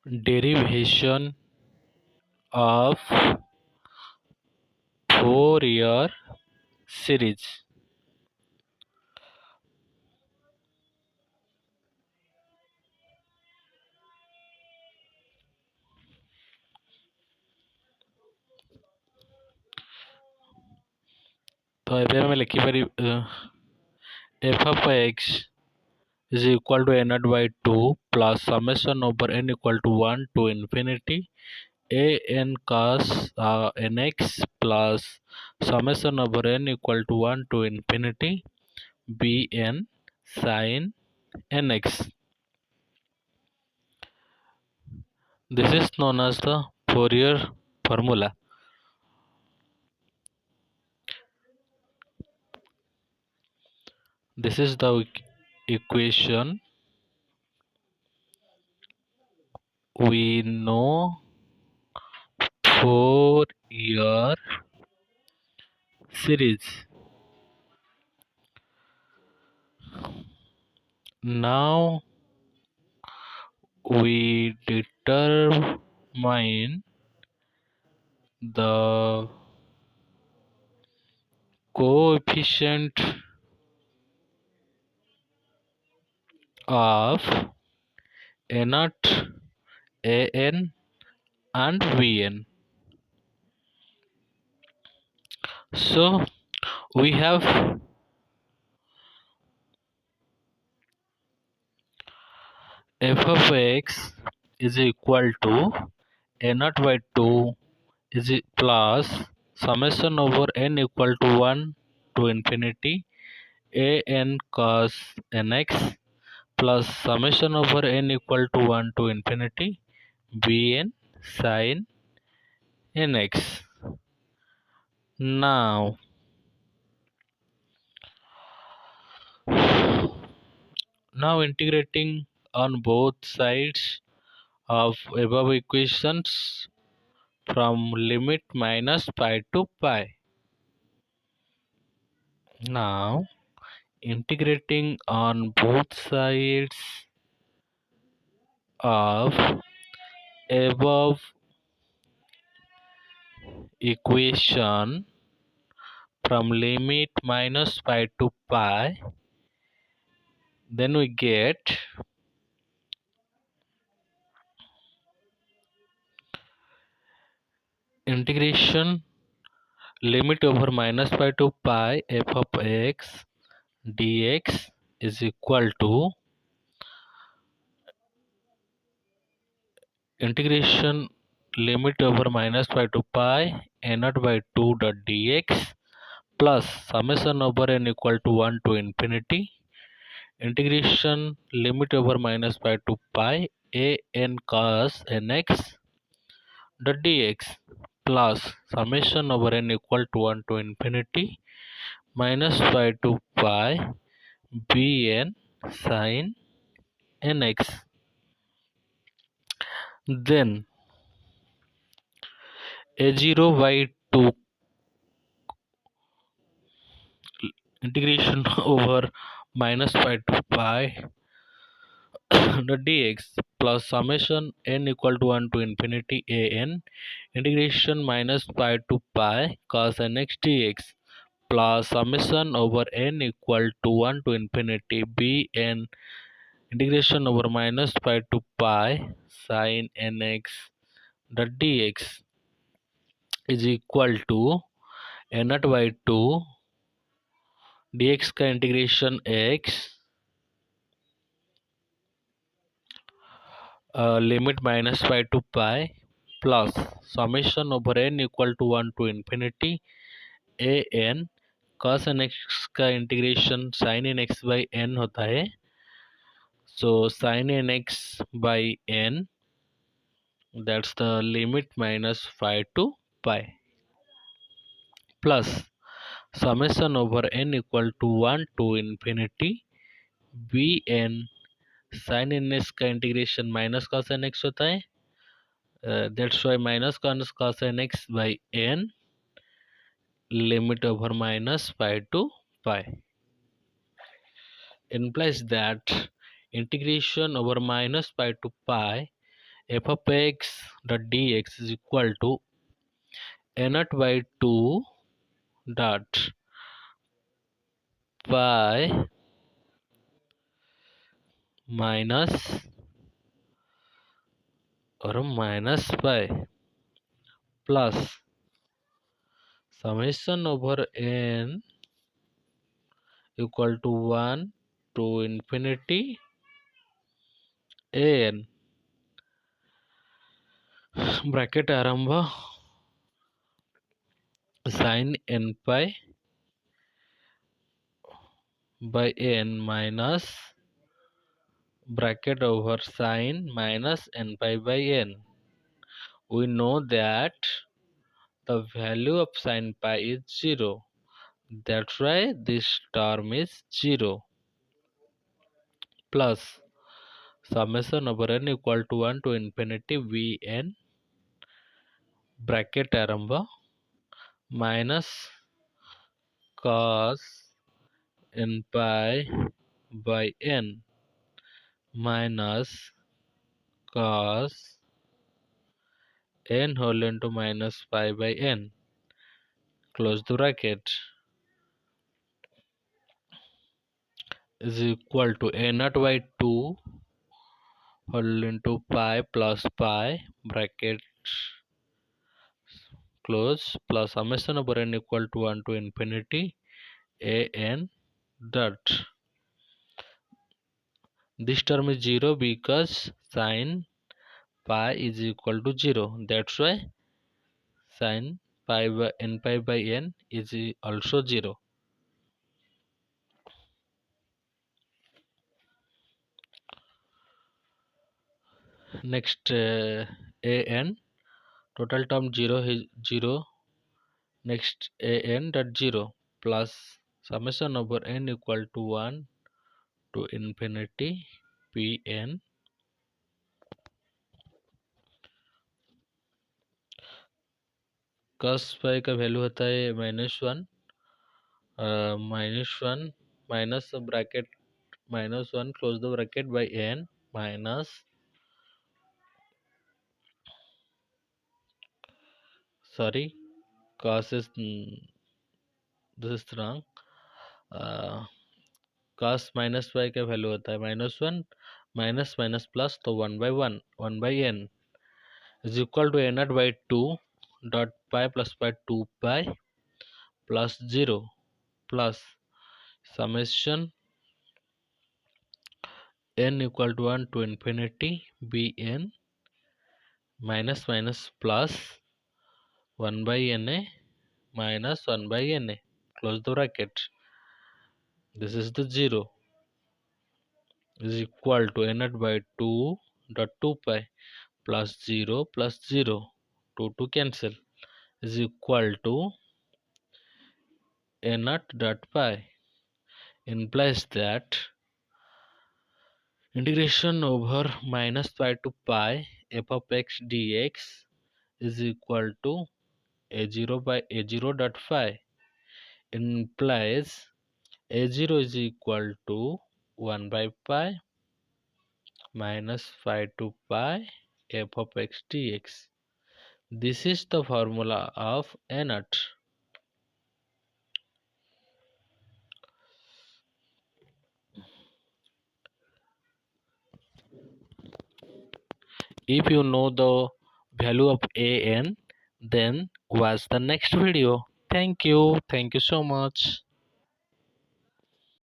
derivation of Fourier series. तो ଏବେ ଆମେ ଲେଖିପାରିବା f of x is equal to n naught by 2 plus summation over n equal to 1 to infinity a n cos nx plus summation over n equal to 1 to infinity b n sin nx. This is known as the Fourier formula. This is the equation we know Fourier series. Now we determine the coefficient of a naught, a n and v n. So we have f of x is equal to a naught by 2 is plus summation over n equal to 1 to infinity a n cos nx plus summation over n equal to 1 to infinity b n sin nx. Now integrating on both sides of above equations from limit minus pi to pi. Now integrating on both sides of above equation from limit minus pi to pi, then we get integration limit over minus pi to pi f of x dx is equal to integration limit over minus pi to pi a naught by 2 dot dx plus summation over n equal to 1 to infinity integration limit over minus pi to pi a n cos nx dot dx plus summation over n equal to 1 to infinity minus pi to pi bn sin nx. Then a0 by 2 integration over minus pi to pi the dx plus summation n equal to 1 to infinity a n integration minus pi to pi cos nx dx plus summation over n equal to 1 to infinity b n integration over minus pi to pi sin nx the dx is equal to n naught by 2 dx का integration x limit minus pi to pi plus summation over n equal to 1 to infinity a n cos nx का integration sin nx by n होता है. So sin nx by n, that's the limit minus pi to pi plus summation over n equal to 1 to infinity bn sin nx का integration minus cos nx होता है. That's why minus cos nx by n limit over minus pi to pi implies that integration over minus pi to pi f of x dot dx is equal to a naught by 2 dot pi minus minus pi plus summation over n equal to 1 to infinity an bracket आरंभ sin n pi by n minus bracket over sin minus n pi by n. We know that the value of sin pi is 0. That's why this term is 0 plus summation over n equal to 1 to infinity vn bracket आरंभ minus cos n pi by n minus cos n whole into minus pi by n close the bracket is equal to a naught by 2 whole into pi plus pi bracket close plus summation over n equal to 1 to infinity a n dot. This term is 0 because sin pi is equal to 0. That's why sin pi by n pi by n is also 0. Next a n total term 0 is 0. Next a n dot 0 plus summation over n equal to 1 to infinity p n cos pi का value होता है -1 -1 minus bracket -1 close the bracket by n minus sorry cos is this is wrong cos minus pi का value होता है -1 minus minus plus तो 1 by 1 by n is equal to a naught by 2 dot pi plus pi 2 pi plus 0 plus summation n equal to 1 to infinity bn minus minus plus 1 by na minus 1 by na close the bracket. This is the 0 is equal to a naught by 2 dot 2 pi plus 0 plus 0 2 to cancel is equal to a naught dot pi implies that integration over minus pi to pi f of x dx is equal to a0 by a0 dot phi implies a0 is equal to 1 by pi minus phi to pi f of x dx. This is the formula of a naught. If you know the value of an, then watch the next video. Thank you so much.